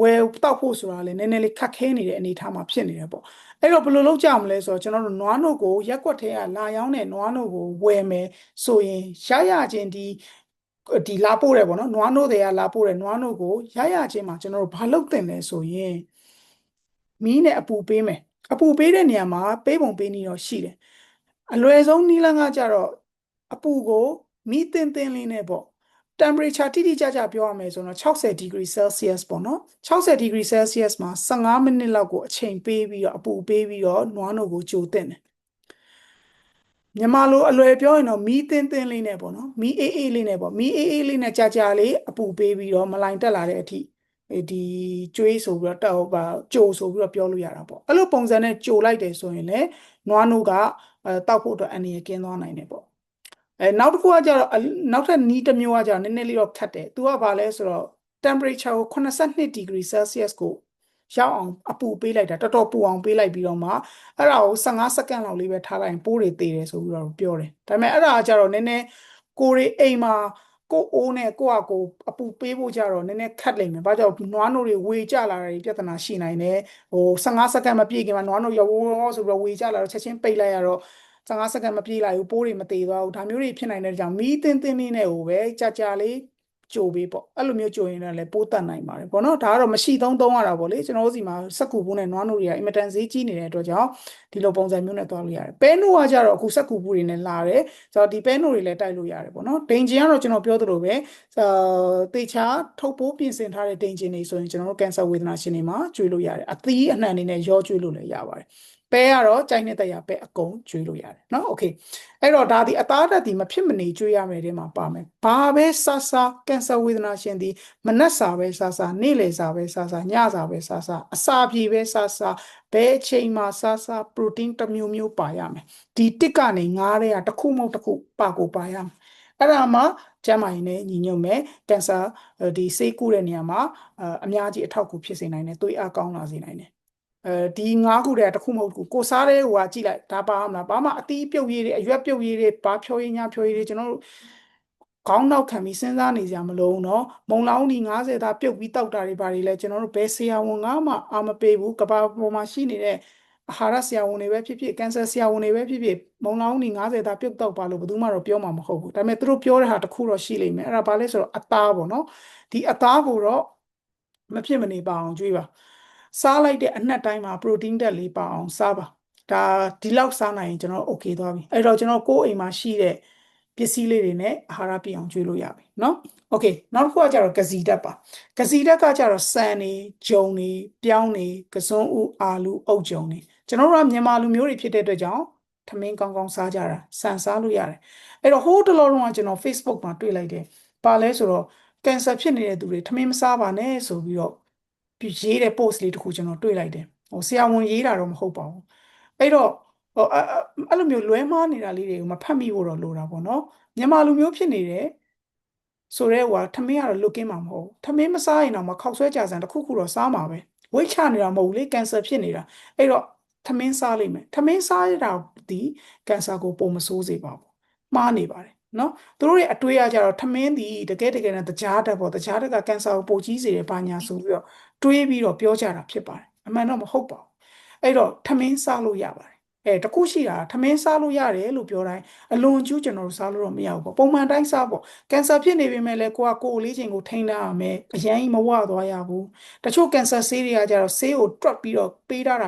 ဝယ်တောက်ဖို့ဆိုတာလေနည်းနည်းလေးခက်ခဲနေတဲ့အနေအထားမှာဖြစ်နေတယ်ပေါ့အဲ့တော့ဘယ်လိုလုပ်ကြမလဲဆိုတော့ကျွန်တော်တို့နွားနို့ကိုရက်ကွက်ထဲကလာရောင်းတဲ့နွားနို့ကိုဝယ်မယ်ဆိုရင်ရချင်းဒီလာပို့တယ်ပေါ့နော်နွားနို့တွေကလာပို့တယ်နွားနို့ကိုရချင်းမှာကျွန်တော်တို့ဘာလုပ်တင်လဲဆိုရင်မီးနဲ့အပူပေးမယ်အပူပေးတဲ့နေရာမှာပေးပုံပေးနည်းတော့ရှိတယ်အလွယ်ဆုံးနည်းလမ်းကကြတော့အပူကိုမီးတင်းလေးနဲ့ပေါ့ temperature တိတိကျကျပြောရမယ်ဆိုတော့60 degree Celsius ပေါ့နော်60 degree Celsius မှာ15မိနစ်လောက်ကိုအချိန်ပေးပြီးတော့အပူပေးပြီးတော့နွားနို့ကိုကြိုတင်တယ်မြန်မာလိုအလွယ်ပြောရင်တော့မီးတင်းလေးနဲ့ပေါ့နော်မီးအေးလေးနဲ့ပေါ့မီးအေးလေးနဲ့ကြာလေးအပူပေးပြီးတော့မလိုင်တက်လာတဲ့အထိဒီကျွေးဆိုပြီးတော့ကြိုဆိုပြီးတော့ပြောလို့ရတာပေါ့အဲ့လိုပုံစံနဲ့ကြိုလိုက်တယ်ဆိုရင်လည်းနွားနို့ကတောက်ဖို့အတွက်အန္တရာယ်ကင်းသွားနိုင်တယ်ပေါ့နောက်တစ်ခုကကြတော့နောက်ထပ်နီးတစ်မျိုးကကြတော့နည်းနည်းလေးတော့ခက်တယ်သူကဘာလဲဆိုတော့ temperature ကို82 degree Celsius ကိုရောက်အောင်အပူပေးလိုက်တာတော်တော်ပူအောင်ပေးလိုက်ပြီးတော့မှအဲ့ဒါကို15စက္ကန့်လောက်လေးပဲထားလိုက်ရင်ပိုးတွေသေတယ်ဆိုပြီးတော့ပြောတယ်ဒါပေမဲ့အဲ့ဒါကကြတော့နည်းနည်းကိုရီအိမ်မှာကိုအိုးနဲ့ကိုအပူပေးဖို့ကြတော့နည်းနည်းခက်လိမ့်မယ်။ဘာကြောင့်နွားနို့တွေဝေကျလာတာပြဿနာရှိနိုင်တယ်။15စက္ကန့်မပြည့်ခင်မှာနွားနို့ရောဆိုပြီးတော့ဝေကျလာတော့ချက်ချင်းပိတ်လိုက်ရတော့15စက္ကန့်မပြည့်လိုက်ဘူးပိုးတွေမသေးသွားဘူးဒါမျိုးတွေဖြစ်နိုင်တဲ့ကြောင့်မီးတင်းလေးနဲ့ကိုပဲကြာလေးကြိုပေးပေါ့အဲ့လိုမျိုးကြိုရင်လည်းပိုးတက်နိုင်ပါတယ်ပေါ့နော်ဒါကတော့မရှိသုံးရတာပေါ့လေကျွန်တော်တို့စီမှာစက်ကူဘူးနဲ့နွားနို့တွေကအင်မတန်ဈေးကြီးနေတဲ့အတွက်ကြောင့်ဒီလိုပုံစံမျိုးနဲ့သွားလို့ရတယ်ပဲနို့ကကြတော့အခုစက်ကူဘူးတွေနဲ့လာတယ်ဆိုတော့ဒီပဲနို့တွေလည်းတိုက်လို့ရတယ်ပေါ့နော်ဒိန်ဂျင်ကတော့ကျွန်တော်ပြောသလိုပဲတေချာထုတ်ပိုးပြင်ဆင်ထားတဲ့ဒိန်ဂျင်တွေဆိုရင်ကျွန်တော်တို့ကင်ဆာဝေဒနာရှင်တွေမှာကျွေးလို့ရတယ်အသီးအနှံတွေနဲ့ရောကျွေးလို့လည်းရပါတယ်ပဲကတော့ကြိုက်နေတဲ့ရာပဲအကုန်ကျွေးလို့ရတယ်เนาะโอเคအဲ့တော့ဒါဒီအသားဓာတ်ဒီမဖြစ်မနေကျွေးရမယ်တဲ့မှာပါမယ်ဘာပဲဆဆကင်ဆာဝေဒနာရှင်ဒီမနက်စာပဲဆဆနေ့လယ်စာပဲဆဆညစာပဲဆဆအစာပြေပဲဆဆဘယ်အချိန်မှာဆဆပရိုတင်းတစ်မျိုးပါရမယ်ဒီတစ်ကနေ9တဲ့ကတစ်ခုမဟုတ်တစ်ခုပါရမယ်အဲ့ဒါမှကျန်းမာရေးနဲ့ညီညွတ်မယ်ကင်ဆာဒီဆေးကုတဲ့နေရာမှာအများကြီးအထောက်အကူဖြစ်စေနိုင်တယ်သွေးအားကောင်းလာစေနိုင်တယ်ဒီ9ခုတည်းတစ်ခုမဟုတ်ဘူးကိုစားတဲ့ဟိုကကြည့်လိုက်ဒါပါမလားဘာမှအသီးပြုတ်ရည်တွေအရွက်ပြုတ်ရည်တွေဘာဖြောရည်ညာဖြောရည်တွေကျွန်တော်တို့ခေါင်းနောက်ခံပြီးစဉ်းစားနေကြမလို့เนาะမုံလောင်းဒီ90သားပြုတ်ပြီးတောက်တာတွေဘာတွေလဲကျွန်တော်တို့ဘယ်ဆရာဝန်ကမှအာမပေးဘူးကဘာပေါ်မှာရှိနေတဲ့အာဟာရဆရာဝန်တွေပဲဖြစ်ဖြစ်ကင်ဆာဆရာဝန်တွေပဲဖြစ်ဖြစ်မုံလောင်းဒီ90သားပြုတ်တောက်ပါလို့ဘယ်သူမှတော့ပြောမှာမဟုတ်ဘူးဒါပေမဲ့သူတို့ပြောတဲ့ဟာတစ်ခုတော့ရှိလိမ့်မယ်အဲ့ဒါဘာလဲဆိုတော့အသားပေါ့နော်ဒီအသားကိုတော့မဖြစ်မနေပါအောင်ကြွေးပါစားလိုက်တဲ့အနှက်တိုင်းမှာ protein ဓာတ်လေးပါအောင်စားပါဒါဒီလောက်စားနိုင်ရင်ကျွန်တော် okay သွားပြီအဲ့တော့ကျွန်တော်ကိုယ်အိမ်မှာရှိတဲ့ပစ္စည်းလေးတွေနဲ့အာဟာရပြည့်အောင်ကျွေးလို့ရပြီเนาะ okay နောက်တစ်ခုကကျတော့ကစီဓာတ်ပါကစီဓာတ်ကကျတော့စံနေဂျုံနေပြောင်းနေကစွန်းဦးအာလူအုတ်ဂျုံနေကျွန်တော်တို့ကမြန်မာလူမျိုးတွေဖြစ်တဲ့အတွက်ကြောင့်ထမင်းကောင်းကောင်းစားကြတာစံစားလို့ရတယ်အဲ့တော့ဟိုးတလောလုံးကကျွန်တော် Facebook မှာတွေ့လိုက်တယ်ပါလဲဆိုတော့ကင်ဆာဖြစ်နေတဲ့သူတွေထမင်းမစားပါနဲ့ဆိုပြီးတော့ပြီးရေးတဲ့ post လေးတစ်ခုကျွန်တော်တွေ့လိုက်တယ်ဟိုဆရာဝန်ရေးတာတော့မဟုတ်ပါဘူးအဲ့တော့ဟိုအဲ့လိုမျိုးလွဲမှားနေတာလေးတွေကိုမဖတ်မိဖို့တော့လိုတာပေါ့နော်မြန်မာလူမျိုးဖြစ်နေတယ်ဆိုတော့ဟိုထမင်းကတော့လွတ်ကင်းမှာမဟုတ်ထမင်းမစားရင်တော့မခောက်ဆွဲကြစံတစ်ခုခုတော့စားမှာပဲဝိတ်ချနေတာမဟုတ်လေကင်ဆာဖြစ်နေတာအဲ့တော့ထမင်းစားလိမ့်မယ်ထမင်းစားရတာဒီကင်ဆာကိုပုံမဆိုးစေပါဘူးမှားနေပါတယ်နော်သူတို့ရဲ့အတွေးအကြတော့ထမင်းဒီတကယ်နဲ့တကြားတက်ပေါ့တကြားတက်ကကင်ဆာကိုပိုကြီးစေတယ်ဘာညာဆိုပြီးတော့တွေးပြီးတော့ပြောကြတာဖြစ်ပါတယ်အမှန်တော့မဟုတ်ပါဘူးအဲ့တော့ထမင်းစားလို့ရပါတယ်တခုရှိတာထမင်းစားလို့ရတယ်လို့ပြောတိုင်းအလွန်ကျူးကျွန်တော်တို့စားလို့တော့မရဘူးပေါ့ပုံမှန်တိုင်းစားပေါ့ကင်ဆာဖြစ်နေပေမဲ့လည်းကိုယ်လေးချိန်ကိုထိန်းထားရမယ်အရင်မဝသွားရဘူးတချို့ကင်ဆာဆေးတွေကကြတော့ဆေးကိုတွက်ပြီးတော့ပေးထားတာ